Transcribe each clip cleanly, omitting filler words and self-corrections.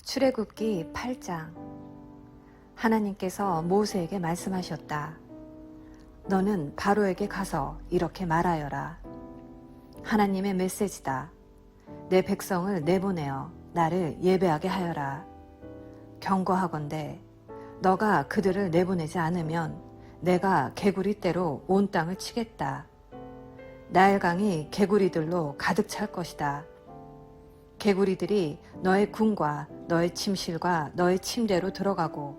출애굽기 8장. 하나님께서 모세에게 말씀하셨다. 너는 바로에게 가서 이렇게 말하여라. 하나님의 메시지다. 내 백성을 내보내어 나를 예배하게 하여라. 경고하건대 너가 그들을 내보내지 않으면 내가 개구리떼로 온 땅을 치겠다. 나일강이 개구리들로 가득 찰 것이다. 개구리들이 너의 궁과 너의 침실과 너의 침대로 들어가고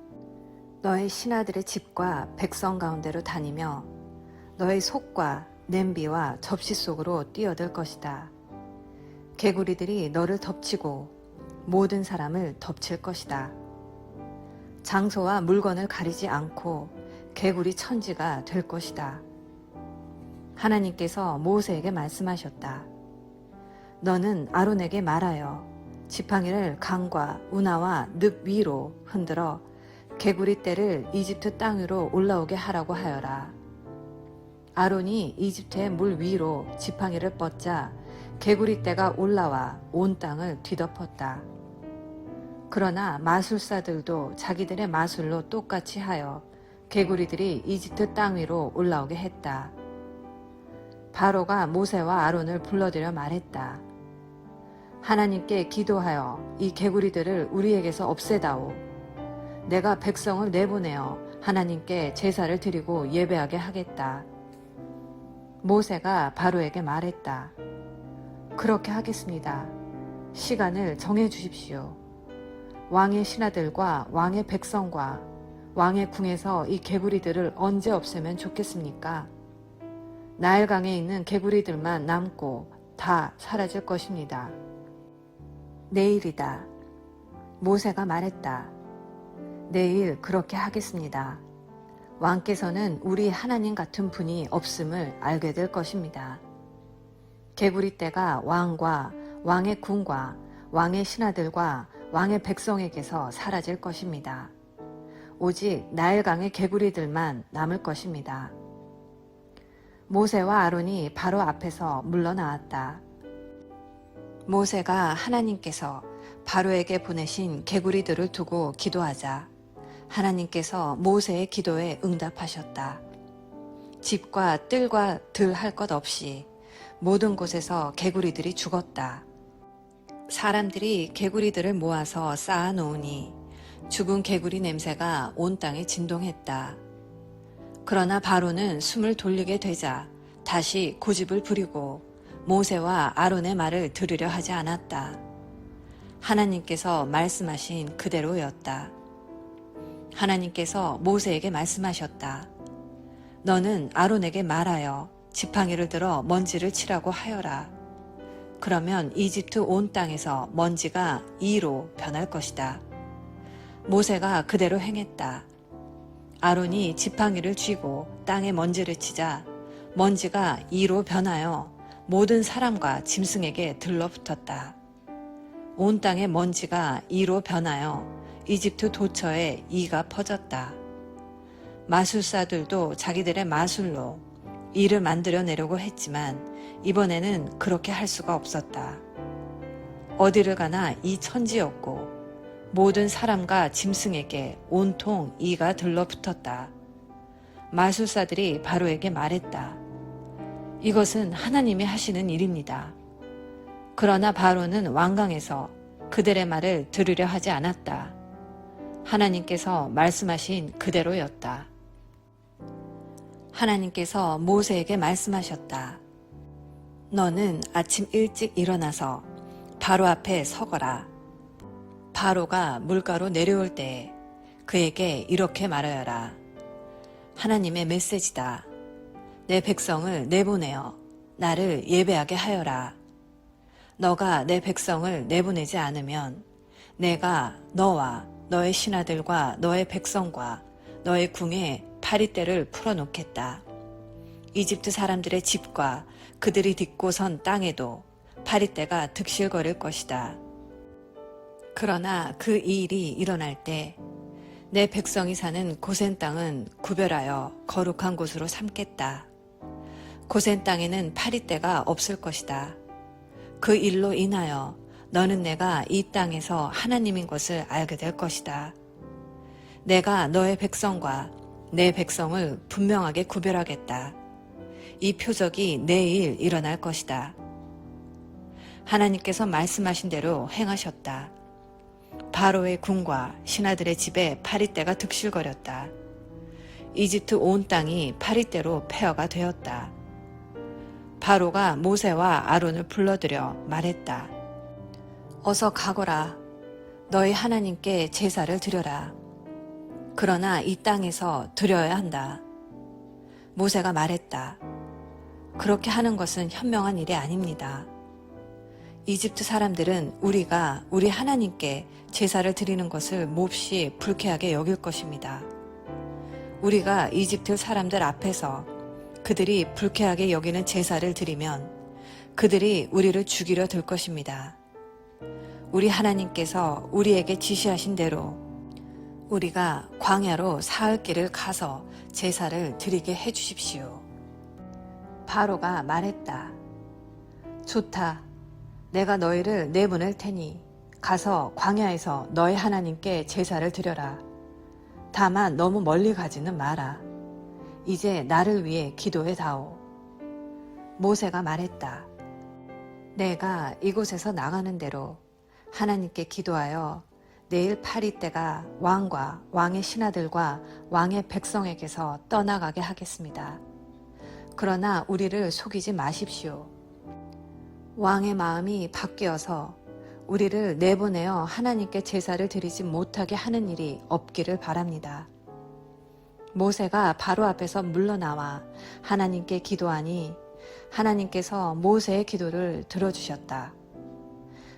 너의 신하들의 집과 백성 가운데로 다니며 너의 속과 냄비와 접시 속으로 뛰어들 것이다. 개구리들이 너를 덮치고 모든 사람을 덮칠 것이다. 장소와 물건을 가리지 않고 개구리 천지가 될 것이다. 하나님께서 모세에게 말씀하셨다. 너는 아론에게 말하여 지팡이를 강과 운하와 늪 위로 흔들어 개구리떼를 이집트 땅 위로 올라오게 하라고 하여라. 아론이 이집트의 물 위로 지팡이를 뻗자 개구리떼가 올라와 온 땅을 뒤덮었다. 그러나 마술사들도 자기들의 마술로 똑같이 하여 개구리들이 이집트 땅 위로 올라오게 했다. 바로가 모세와 아론을 불러들여 말했다. 하나님께 기도하여 이 개구리들을 우리에게서 없애다오. 내가 백성을 내보내어 하나님께 제사를 드리고 예배하게 하겠다. 모세가 바로에게 말했다. 그렇게 하겠습니다. 시간을 정해 주십시오. 왕의 신하들과 왕의 백성과 왕의 궁에서 이 개구리들을 언제 없애면 좋겠습니까? 나일강에 있는 개구리들만 남고 다 사라질 것입니다. 내일이다. 모세가 말했다. 내일 그렇게 하겠습니다. 왕께서는 우리 하나님 같은 분이 없음을 알게 될 것입니다. 개구리떼가 왕과 왕의 궁과 왕의 신하들과 왕의 백성에게서 사라질 것입니다. 오직 나일강의 개구리들만 남을 것입니다. 모세와 아론이 바로 앞에서 물러나왔다. 모세가 하나님께서 바로에게 보내신 개구리들을 두고 기도하자 하나님께서 모세의 기도에 응답하셨다. 집과 뜰과 들 할 것 없이 모든 곳에서 개구리들이 죽었다. 사람들이 개구리들을 모아서 쌓아놓으니 죽은 개구리 냄새가 온 땅에 진동했다. 그러나 바로는 숨을 돌리게 되자 다시 고집을 부리고 모세와 아론의 말을 들으려 하지 않았다. 하나님께서 말씀하신 그대로였다. 하나님께서 모세에게 말씀하셨다. 너는 아론에게 말하여 지팡이를 들어 먼지를 치라고 하여라. 그러면 이집트 온 땅에서 먼지가 이로 변할 것이다. 모세가 그대로 행했다. 아론이 지팡이를 쥐고 땅에 먼지를 치자 먼지가 이로 변하여 모든 사람과 짐승에게 들러붙었다. 온 땅의 먼지가 이로 변하여 이집트 도처에 이가 퍼졌다. 마술사들도 자기들의 마술로 이를 만들어내려고 했지만 이번에는 그렇게 할 수가 없었다. 어디를 가나 이 천지였고 모든 사람과 짐승에게 온통 이가 들러붙었다. 마술사들이 바로에게 말했다. 이것은 하나님이 하시는 일입니다. 그러나 바로는 완강해서 그들의 말을 들으려 하지 않았다. 하나님께서 말씀하신 그대로였다. 하나님께서 모세에게 말씀하셨다. 너는 아침 일찍 일어나서 바로 앞에 서거라. 바로가 물가로 내려올 때에 그에게 이렇게 말하여라. 하나님의 메시지다. 내 백성을 내보내어 나를 예배하게 하여라. 너가 내 백성을 내보내지 않으면 내가 너와 너의 신하들과 너의 백성과 너의 궁에 파리떼를 풀어놓겠다. 이집트 사람들의 집과 그들이 딛고 선 땅에도 파리떼가 득실거릴 것이다. 그러나 그 일이 일어날 때 내 백성이 사는 고센 땅은 구별하여 거룩한 곳으로 삼겠다. 고센 땅에는 파리떼가 없을 것이다. 그 일로 인하여 너는 내가 이 땅에서 하나님인 것을 알게 될 것이다. 내가 너의 백성과 내 백성을 분명하게 구별하겠다. 이 표적이 내일 일어날 것이다. 하나님께서 말씀하신 대로 행하셨다. 바로의 궁과 신하들의 집에 파리떼가 득실거렸다. 이집트 온 땅이 파리떼로 폐허가 되었다. 바로가 모세와 아론을 불러들여 말했다. 어서 가거라. 너희 하나님께 제사를 드려라. 그러나 이 땅에서 드려야 한다. 모세가 말했다. 그렇게 하는 것은 현명한 일이 아닙니다. 이집트 사람들은 우리가 우리 하나님께 제사를 드리는 것을 몹시 불쾌하게 여길 것입니다. 우리가 이집트 사람들 앞에서 그들이 불쾌하게 여기는 제사를 드리면 그들이 우리를 죽이려 들 것입니다. 우리 하나님께서 우리에게 지시하신 대로 우리가 광야로 사흘 길을 가서 제사를 드리게 해주십시오. 바로가 말했다. 좋다. 내가 너희를 내보낼 테니 가서 광야에서 너희 하나님께 제사를 드려라. 다만 너무 멀리 가지는 마라. 이제 나를 위해 기도해 다오. 모세가 말했다. 내가 이곳에서 나가는 대로 하나님께 기도하여 내일 파리떼가 왕과 왕의 신하들과 왕의 백성에게서 떠나가게 하겠습니다. 그러나 우리를 속이지 마십시오. 왕의 마음이 바뀌어서 우리를 내보내어 하나님께 제사를 드리지 못하게 하는 일이 없기를 바랍니다. 모세가 바로 앞에서 물러나와 하나님께 기도하니 하나님께서 모세의 기도를 들어주셨다.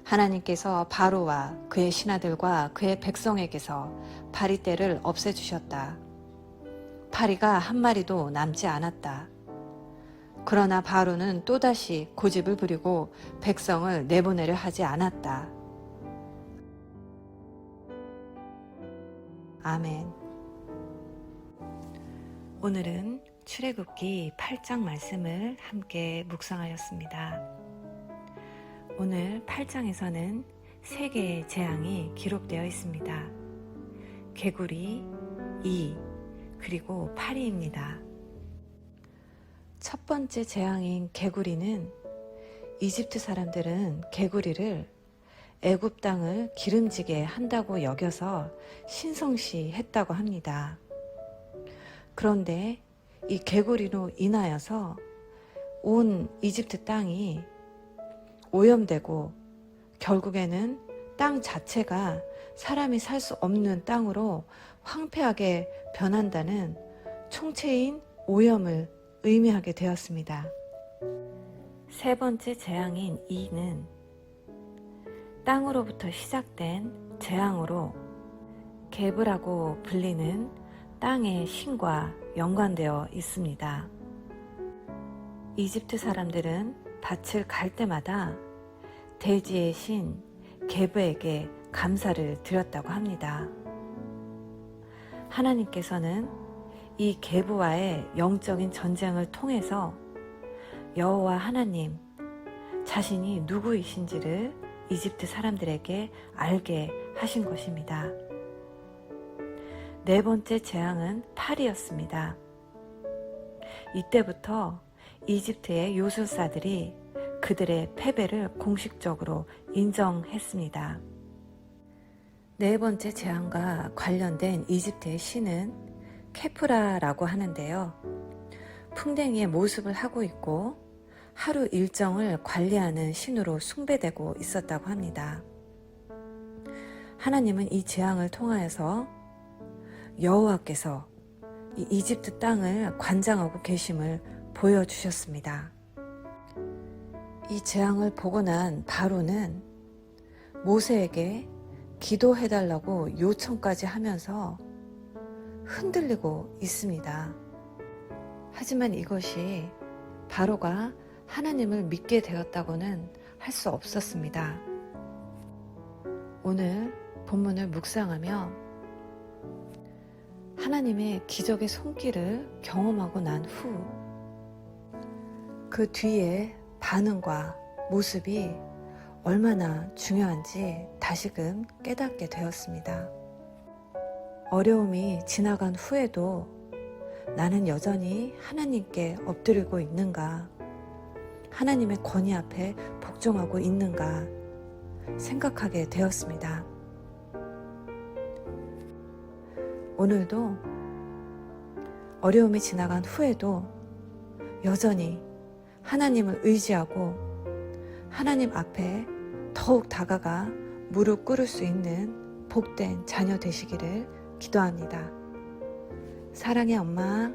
하나님께서 바로와 그의 신하들과 그의 백성에게서 파리떼를 없애주셨다. 파리가 한 마리도 남지 않았다. 그러나 바로는 또다시 고집을 부리고 백성을 내보내려 하지 않았다. 아멘. 오늘은 출애굽기 8장 말씀을 함께 묵상하였습니다. 오늘 8장에서는 3개의 재앙이 기록되어 있습니다. 개구리, 이, 그리고 파리입니다. 첫 번째 재앙인 개구리는 이집트 사람들은 개구리를 애굽 땅을 기름지게 한다고 여겨서 신성시했다고 합니다. 그런데 이 개구리로 인하여서 온 이집트 땅이 오염되고 결국에는 땅 자체가 사람이 살 수 없는 땅으로 황폐하게 변한다는 총체인 오염을 의미하게 되었습니다. 세 번째 재앙인 이는 땅으로부터 시작된 재앙으로 게브라고 불리는 땅의 신과 연관되어 있습니다. 이집트 사람들은 밭을 갈 때마다 대지의 신 게브에게 감사를 드렸다고 합니다. 하나님께서는 이 게브와의 영적인 전쟁을 통해서 여호와 하나님 자신이 누구이신지를 이집트 사람들에게 알게 하신 것입니다. 네 번째 재앙은 파리였습니다. 이때부터 이집트의 요술사들이 그들의 패배를 공식적으로 인정했습니다. 네 번째 재앙과 관련된 이집트의 신은 케프라라고 하는데요. 풍뎅이의 모습을 하고 있고 하루 일정을 관리하는 신으로 숭배되고 있었다고 합니다. 하나님은 이 재앙을 통하여서 여호와께서 이 이집트 땅을 관장하고 계심을 보여주셨습니다. 이 재앙을 보고 난 바로는 모세에게 기도해달라고 요청까지 하면서 흔들리고 있습니다. 하지만 이것이 바로가 하나님을 믿게 되었다고는 할 수 없었습니다. 오늘 본문을 묵상하며 하나님의 기적의 손길을 경험하고 난 후 그 뒤에 반응과 모습이 얼마나 중요한지 다시금 깨닫게 되었습니다. 어려움이 지나간 후에도 나는 여전히 하나님께 엎드리고 있는가? 하나님의 권위 앞에 복종하고 있는가? 생각하게 되었습니다. 오늘도 어려움이 지나간 후에도 여전히 하나님을 의지하고 하나님 앞에 더욱 다가가 무릎 꿇을 수 있는 복된 자녀 되시기를 기도합니다. 사랑의 엄마.